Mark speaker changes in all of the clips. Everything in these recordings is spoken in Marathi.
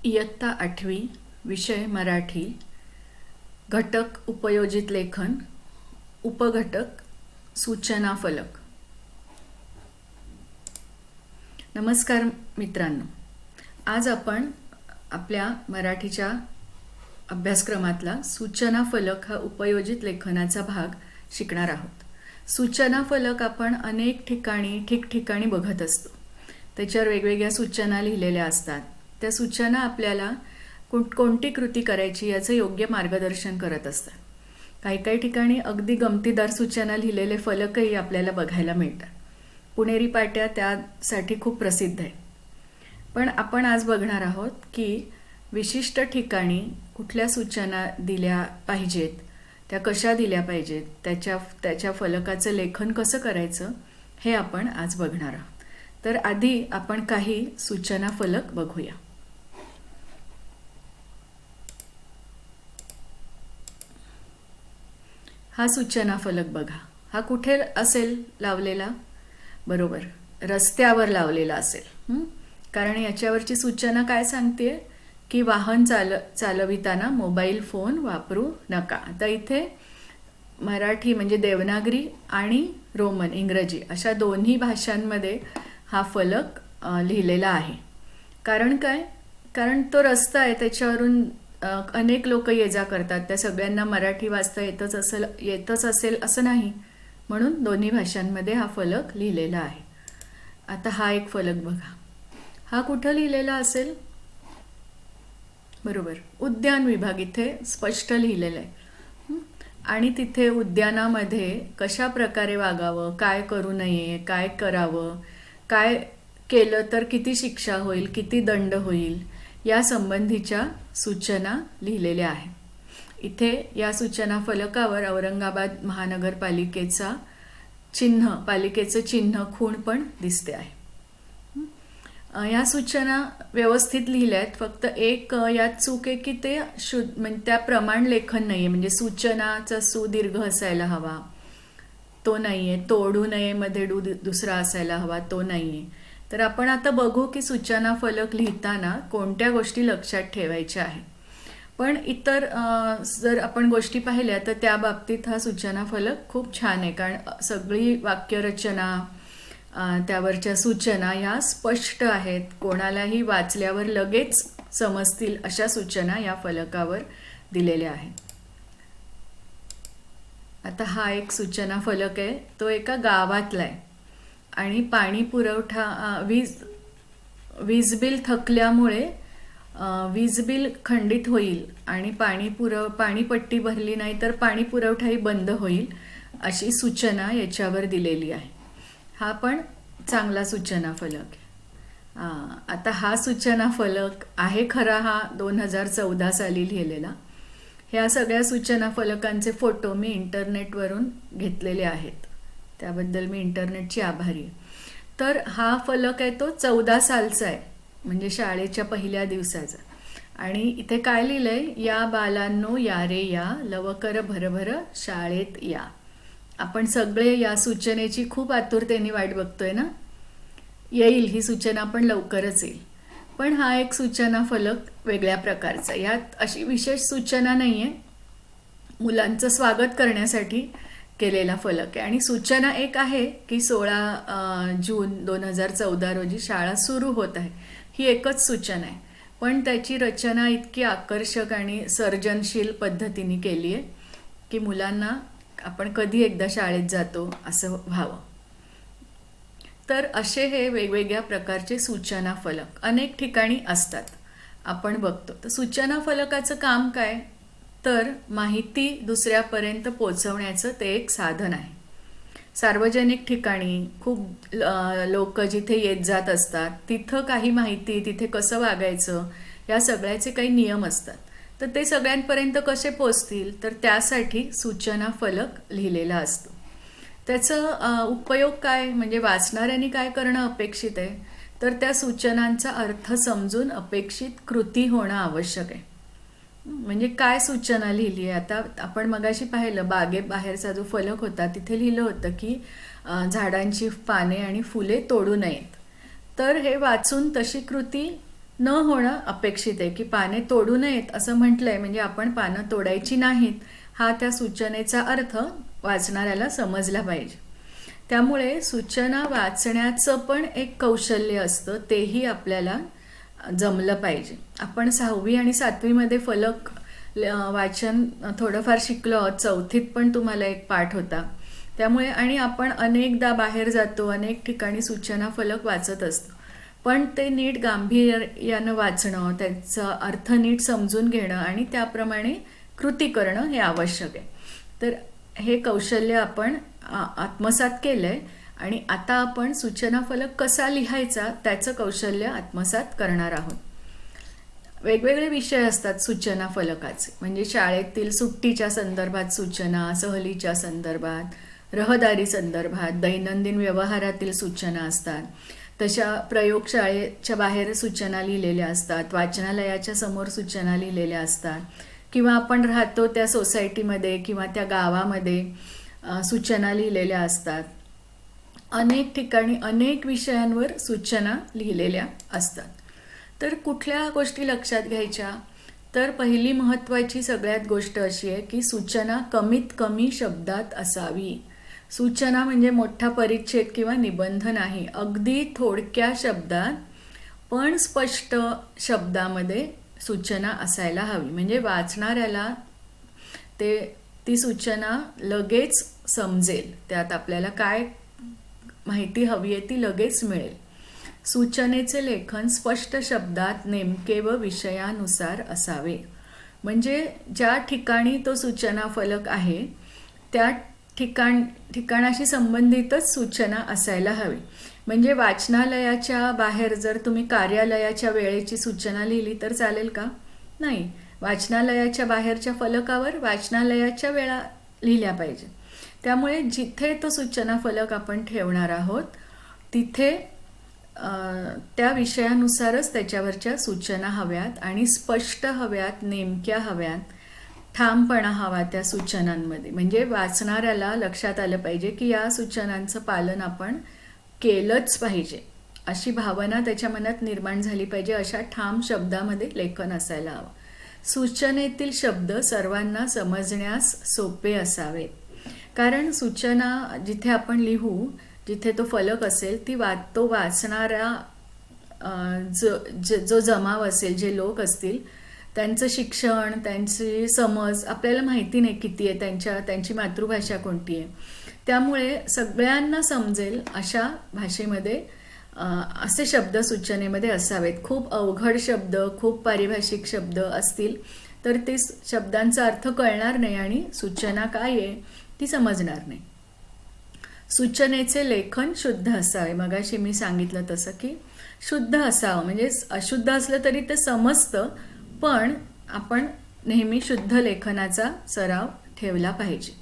Speaker 1: इयत्ता 8वी विषय मराठी घटक उपयोजित लेखन उपघटक सूचना फलक. नमस्कार मित्रांनो, आज आपण आपल्या मराठीच्या अभ्यासक्रमातला सूचना फलक हा उपयोजित लेखनाचा भाग शिकणार आहोत. सूचना फलक आपण अनेक ठिकाणी ठिकठिकाणी बघत असतो. त्याच्यावर वेगवेगळ्या सूचना लिहिलेल्या असतात. त्या सूचना आपल्याला कोणती कृती करायची याचं योग्य मार्गदर्शन करत असतात. काही ठिकाणी अगदी गमतीदार सूचना लिहिलेले फलकही आपल्याला बघायला मिळतात. पुणेरी पाट्या त्यासाठी खूप प्रसिद्ध आहे. पण आपण आज बघणार आहोत की विशिष्ट ठिकाणी कुठल्या सूचना दिल्या पाहिजेत, त्या कशा दिल्या पाहिजेत, त्याच्या फलकाचं लेखन कसं करायचं हे आपण आज बघणार आहोत. तर आधी आपण काही सूचना फलक बघूया. हा सूचना फलक बघा. हा कुठे असेल लावलेला? बरोबर, रस्त्यावर लावलेला असेल. कारण याच्यावरची सूचना काय सांगते की वाहन चालविताना मोबाईल फोन वापरू नका. आता इथे मराठी म्हणजे देवनागरी आणि रोमन इंग्रजी अशा दोन्ही भाषांमध्ये हा फलक लिहिलेला आहे. कारण काय? कारण तो रस्ता आहे, त्याच्यावरून अनेक लोक ये जा करतात. त्या सगळ्यांना मराठी वाचता येतच असेल असं नाही, म्हणून दोन्ही भाषांमध्ये हा फलक लिहिलेला आहे. आता हा एक फलक बघा. हा कुठं लिहिलेला असेल? बरोबर, उद्यान विभाग इथे स्पष्ट लिहिलेलं आहे. आणि तिथे उद्यानामध्ये कशा प्रकारे वागावं, काय करू नये, काय करावं, काय केलं तर किती शिक्षा होईल, किती दंड होईल या संबंधीच्या सूचना लिहिलेल्या आहेत. इथे या सूचना फलकावर औरंगाबाद महानगरपालिकेचं चिन्ह खूण पण दिसते आहे. या सूचना व्यवस्थित लिहिल्या आहेत. फक्त एक यात चूक आहे की ते म्हणजे त्या प्रमाण लेखन नाही आहे. म्हणजे सूचनाचा सू दीर्घ असायला हवा, तो नाही आहे. तोडू नये मध्ये दुसरा असायला हवा, तो नाही आहे. तर आपण आता बघू की सूचना फलक लिहिताना कोणत्या गोष्टी लक्षात ठेवायच्या आहेत. पण इतर जर आपण गोष्टी पाहिल्या तर त्या बाबतीत हा सूचना फलक खूप छान आहे. कारण सगळी वाक्यरचना, त्यावरच्या सूचना ह्या स्पष्ट आहेत. कोणालाही वाचल्यावर लगेच समजतील अशा सूचना या फलकावर दिलेल्या आहेत. आता हा एक सूचना फलक आहे, तो एका गावातला आहे. आणि पाणी पुरवठा वीज बिल थकल्यामुळे वीज बिल खंडित होईल आणि पाणीपट्टी भरली नाही तर पाणी पुरवठाही बंद होईल अशी सूचना याच्यावर दिलेली आहे. हा पण चांगला सूचना फलक आहे. आता हा सूचना फलक आहे खरा हा 2014 साली लिहिलेला. ह्या सगळ्या सूचना फलकांचे फोटो मी इंटरनेटवरून घेतलेले आहेत, त्याबद्दल मी इंटरनेटची आभारी आहे. तर हा फलक आहे तो 14 सालचा आहे, म्हणजे शाळेच्या पहिल्या दिवसाचा. आणि इथे काय लिहिलंय? या बालांनो या रे या, लवकर भरभर शाळेत या. आपण सगळे या सूचनेची खूप आतुरतेने वाट बघतोय ना. येईल ही सूचना पण लवकरच येईल. पण हा एक सूचना फलक वेगळ्या प्रकारचा. यात अशी विशेष सूचना नाही आहे, मुलांचं स्वागत करण्यासाठी केलेला फलक आहे. आणि सूचना एक आहे की 16 जून 2014 रोजी शाळा सुरू होत आहे, ही एकच सूचना आहे. पण त्याची रचना इतकी आकर्षक आणि सर्जनशील पद्धतीने केली आहे की मुलांना आपण कधी एकदा शाळेत जातो असं व्हावं. तर असे हे वेगवेगळ्या प्रकारचे सूचना फलक अनेक ठिकाणी असतात, आपण बघतो. तर सूचना फलकाचं काम काय? तर माहिती दुसऱ्यापर्यंत पोचवण्याचं ते एक साधन आहे. सार्वजनिक ठिकाणी खूप लोक जिथे येत जात असतात, तिथं काही माहिती, तिथे कसं वागायचं या सगळ्याचे काही नियम असतात. तर ते सगळ्यांपर्यंत कसे पोचतील, तर त्यासाठी सूचना फलक लिहिलेला असतो. त्याचं उपयोग काय? म्हणजे वाचणाऱ्यांनी काय करणं अपेक्षित आहे, तर त्या सूचनांचा अर्थ समजून अपेक्षित कृती होणं आवश्यक आहे. म्हणजे काय सूचना लिहिली आहे? आता आपण मगाशी पाहिलं बागेबाहेरचा जो फलक होता तिथे लिहिलं होतं की झाडांची पाने आणि फुले तोडू नयेत. तर हे वाचून तशी कृती न होणं अपेक्षित आहे, की पाने तोडू नयेत असं म्हटलंय म्हणजे आपण पानं तोडायची नाहीत हा त्या सूचनेचा अर्थ वाचणाऱ्याला समजला पाहिजे. त्यामुळे सूचना वाचण्याचं पण एक कौशल्य असतं, तेही आपल्याला जमलं पाहिजे. आपण 6वी आणि 7वीमध्ये फलक वाचन थोडंफार शिकलो आहोत. 4थीत पण तुम्हाला एक पाठ होता. त्यामुळे आणि आपण अनेकदा बाहेर जातो, अनेक ठिकाणी सूचना फलक वाचत असतो, पण ते नीट गांभीर्यानं वाचणं, त्याचा अर्थ नीट समजून घेणं आणि त्याप्रमाणे कृती करणं हे आवश्यक आहे. तर हे कौशल्य आपण आत्मसात केलंय आणि आता आपण सूचना फलक कसा लिहायचा त्याचं कौशल्य आत्मसात करणार आहोत. वेगवेगळे विषय असतात सूचना फलकाचे, म्हणजे शाळेतील सुट्टीच्या संदर्भात सूचना, सहलीच्या संदर्भात, रहदारी संदर्भात, दैनंदिन व्यवहारातील सूचना असतात. तशा प्रयोगशाळेच्या बाहेर सूचना लिहिलेल्या असतात, वाचनालयाच्या समोर सूचना लिहिलेल्या असतात, किंवा आपण राहतो त्या सोसायटीमध्ये किंवा त्या गावामध्ये सूचना लिहिलेल्या असतात. अनेक ठिकाणी अनेक विषयांवर सूचना लिहिलेल्या असतात. तर कुठल्या गोष्टी लक्षात घ्यायच्या, तर पहिली महत्त्वाची सगळ्यात गोष्ट अशी आहे की सूचना कमीत कमी शब्दात असावी. सूचना म्हणजे मोठा परिच्छेद किंवा निबंध नाही, अगदी थोडक्या शब्दात पण स्पष्ट शब्दामध्ये सूचना असायला हवी. म्हणजे वाचणाऱ्याला ती सूचना लगेच समजेल, त्यात आपल्याला काय माहिती हवी आहे ती लगेच मिळेल. सूचनेचे लेखन स्पष्ट शब्दात नेमके व विषयानुसार असावे. म्हणजे ज्या ठिकाणी तो सूचना फलक आहे त्या ठिकाणाशी संबंधितच सूचना असायला हवी. म्हणजे वाचनालयाच्या बाहेर जर तुम्ही कार्यालयाच्या वेळेची सूचना लिहिली तर चालेल का? नाही. वाचनालयाच्या बाहेरच्या फलकावर वाचनालयाच्या वेळा लिहिल्या पाहिजे. त्यामुळे जिथे तो सूचना फलक आपण ठेवणार आहोत तिथे त्या विषयानुसारच त्याच्यावरच्या सूचना हव्यात आणि स्पष्ट हव्यात, नेमक्या हव्यात, ठामपणा हवा त्या सूचनांमध्ये. म्हणजे वाचणाऱ्याला लक्षात आलं पाहिजे की या सूचनांचं पालन आपण केलंच पाहिजे, अशी भावना त्याच्या मनात निर्माण झाली पाहिजे. अशा ठाम शब्दामध्ये लेखन असायला हवं. सूचनेतील शब्द सर्वांना समजण्यास सोपे असावेत. कारण सूचना जिथे आपण लिहू, जिथे तो फलक असेल तो वाचणारा जो जमाव असेल, जे लोक असतील, त्यांचं शिक्षण, त्यांची समज आपल्याला माहिती नाही किती आहे, त्यांची मातृभाषा कोणती आहे. त्यामुळे सगळ्यांना समजेल अशा भाषेमध्ये असे शब्द सूचनेमध्ये असावेत. खूप अवघड शब्द, खूप पारिभाषिक शब्द असतील तर ते शब्दांचा अर्थ कळणार नाही आणि सूचना काय आहे ती समजणार नाही. सूचनेचे लेखन शुद्ध असावे. मगाशी मी सांगितलं तसं की शुद्ध असावं, म्हणजे अशुद्ध असलं तरी ते समजतं, पण आपण नेहमी शुद्ध लेखनाचा सराव ठेवला पाहिजे.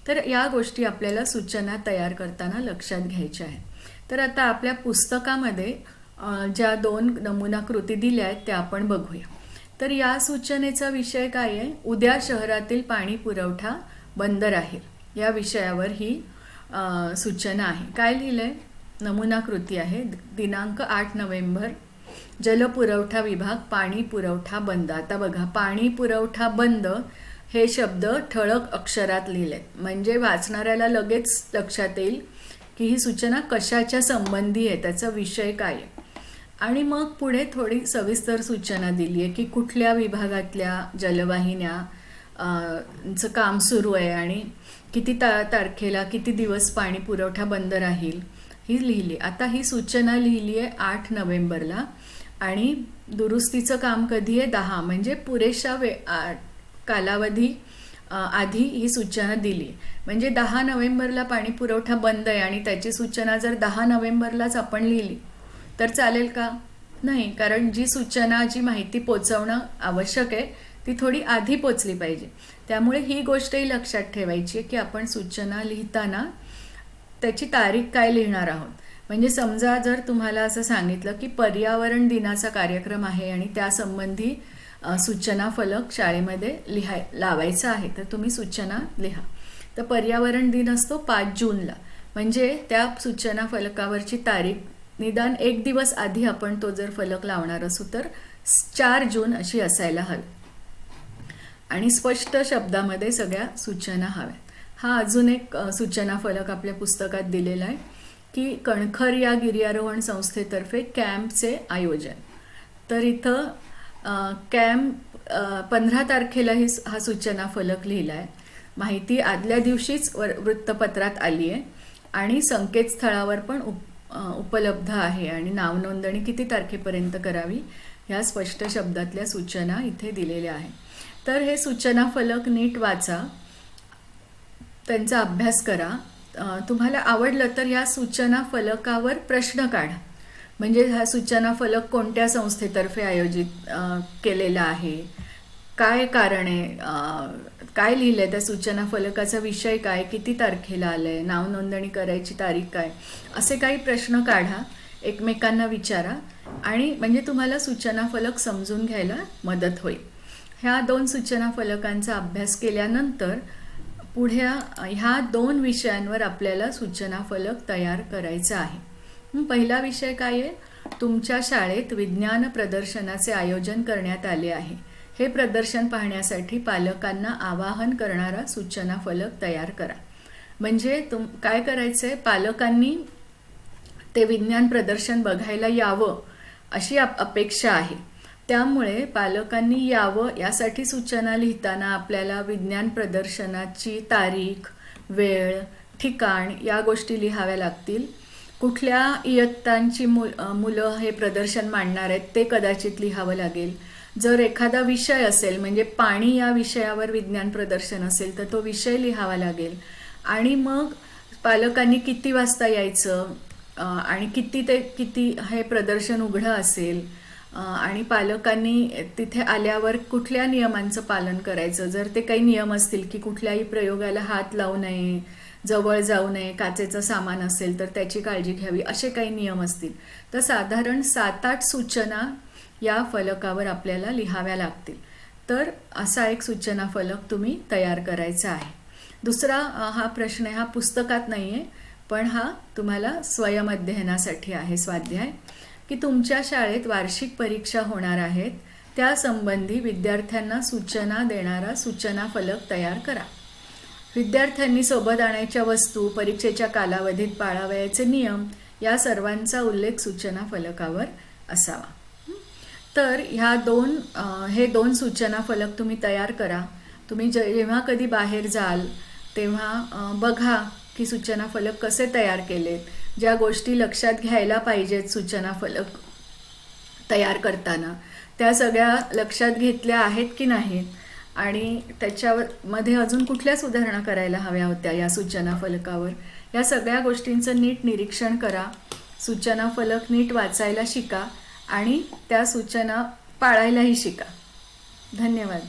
Speaker 1: तर या गोष्टी आपल्याला सूचना तयार करताना लक्षात घ्यायच्या आहेत. तर आता आपल्या पुस्तकामध्ये ज्या 2 नमुना कृती दिल्या आहेत त्या आपण बघूया. तर या सूचनेचा विषय काय आहे? उद्या शहरातील पाणी पुरवठा बंद राहील, या विषयावर ही सूचना आहे. काय लिहिलंय? नमुना कृती आहे. दिनांक 8 नोव्हेंबर, जलपुरवठा विभाग, पाणी पुरवठा बंद. आता बघा, पाणी पुरवठा बंद हे शब्द ठळक अक्षरात लिहिलेत, म्हणजे वाचणाऱ्याला लगेच लक्षात येईल की ही सूचना कशाच्या संबंधी आहे, त्याचा विषय काय आहे. आणि मग पुढे थोडी सविस्तर सूचना दिली आहे की कुठल्या विभागातल्या जलवाहिन्या चं काम सुरू आहे आणि किती तारखेला किती दिवस पाणी पुरवठा बंद राहील ही लिहिली. आता ही सूचना लिहिली आहे 8 नोव्हेंबरला आणि दुरुस्तीचं काम कधी आहे? 10, म्हणजे पुरेशा कालावधी आधी ही सूचना दिली. म्हणजे 10 नोव्हेंबरला पाणी पुरवठा बंद आहे आणि त्याची सूचना जर 10 नोव्हेंबरलाच आपण लिहिली तर चालेल का? नाही. कारण जी सूचना, जी माहिती पोचवणं आवश्यक आहे ती थोडी आधी पोचली पाहिजे. त्यामुळे ही गोष्टही लक्षात ठेवायची आहे की आपण सूचना लिहिताना त्याची तारीख काय लिहिणार आहोत. म्हणजे समजा जर तुम्हाला असं सांगितलं की पर्यावरण दिनाचा कार्यक्रम आहे आणि त्यासंबंधी सूचना फलक शाळेमध्ये लावायचा आहे, तर तुम्ही सूचना लिहा. तर पर्यावरण दिन असतो 5 जूनला, म्हणजे त्या सूचना फलकावरची तारीख निदान 1 दिवस आधी आपण तो जर फलक लावणार असू तर 4 जून अशी असायला हवी आणि स्पष्ट शब्दामध्ये सगळ्या सूचना हव्या. हा अजून एक सूचना फलक आपल्या पुस्तकात दिलेला आहे की कणखर या गिर्यारोहण संस्थेतर्फे कॅम्पचे आयोजन. तर इथं कॅम्प 15 तारखेला हा सूचना फलक लिहिला आहे. माहिती आदल्या दिवशीच वृत्तपत्रात आली आहे आणि संकेतस्थळावर पण उपलब्ध आहे आणि नावनोंदणी किती तारखेपर्यंत करावी ह्या स्पष्ट शब्दातल्या सूचना इथे दिलेल्या आहेत. तर हे सूचना फलक नीट वाचा, त्यांचा अभ्यास करा. तुम्हाला आवडलं तर या सूचना फलकावर प्रश्न काढा. म्हणजे हा सूचना फलक कोणत्या संस्थेतर्फे आयोजित केलेला आहे, काय कारण आहे, काय लिहिलं आहे त्या सूचना फलकाचा विषय काय, किती तारखेला आलं आहे, नावनोंदणी करायची तारीख काय, असे काही प्रश्न काढा, एकमेकांना विचारा आणि म्हणजे तुम्हाला सूचना फलक समजून घ्यायला मदत होईल. ह्या 2 सूचना फलकांचा अभ्यास केल्यानंतर पुढे ह्या 2 विषयांवर आपल्याला सूचना फलक तयार करायचा आहे. पहिला विषय काय आहे? तुमच्या शाळेत विज्ञान प्रदर्शनाचे आयोजन करण्यात आले आहे. हे प्रदर्शन पाहण्यासाठी पालकांना आवाहन करणारा सूचना फलक तयार करा. म्हणजे काय करायचं आहे, पालकांनी ते विज्ञान प्रदर्शन बघायला यावं अशी अपेक्षा आहे. त्यामुळे पालकांनी यावं यासाठी सूचना लिहिताना आपल्याला विज्ञान प्रदर्शनाची तारीख, वेळ, ठिकाण या गोष्टी लिहाव्या लागतील. कुठल्या इयत्तांची मुलं हे प्रदर्शन मांडणार आहेत ते कदाचित लिहावं लागेल. जर एखादा विषय असेल म्हणजे पाणी या विषयावर विज्ञान प्रदर्शन असेल तर तो विषय लिहावा लागेल. आणि मग पालकांनी किती वाजता यायचं आणि किती हे प्रदर्शन उघडं असेल आणि पालकांनी तिथे आल्यावर कुठल्या नियमांचं पालन करायचं. जर ते काही नियम असतील की कुठल्याही प्रयोगाला हात लावू नये, जवळ जाऊ नये, काचेचं सामान असेल तर त्याची काळजी घ्यावी, असे काही नियम असतील तर साधारण 7-8 सूचना या फलकावर आपल्याला लिहाव्या लागतील. तर असा एक सूचना फलक तुम्ही तयार करायचा आहे. दुसरा हा प्रश्न हा पुस्तकात नाही आहे पण हा तुम्हाला स्वयंअध्ययनासाठी आहे स्वाध्याय, की तुमच्या शाळेत वार्षिक परीक्षा होणार आहेत त्यासंबंधी विद्यार्थ्यांना सूचना देणारा सूचना फलक तयार करा. विद्यार्थ्यांनी सोबत आणायच्या वस्तू, परीक्षेच्या कालावधीत पाळावयाचे नियम या सर्वांचा उल्लेख सूचना फलकावर असावा. तर हे 2 सूचना फलक तुम्ही तयार करा. तुम्ही जेव्हा कधी बाहेर जाल तेव्हा बघा की सूचना फलक कसे तयार केलेत, ज्या गोष्टी लक्षात घ्यायला पाहिजेत सूचना फलक तयार करताना त्या सगळ्या लक्षात घेतल्या आहेत की नाहीत आणि त्याच्यामध्ये अजून कुठल्या सुधारणा करायला हव्या होत्या या सूचना फलकावर, या सगळ्या गोष्टींचं नीट निरीक्षण करा. सूचना फलक नीट वाचायला शिका आणि त्या सूचना पाळायलाही शिका. धन्यवाद.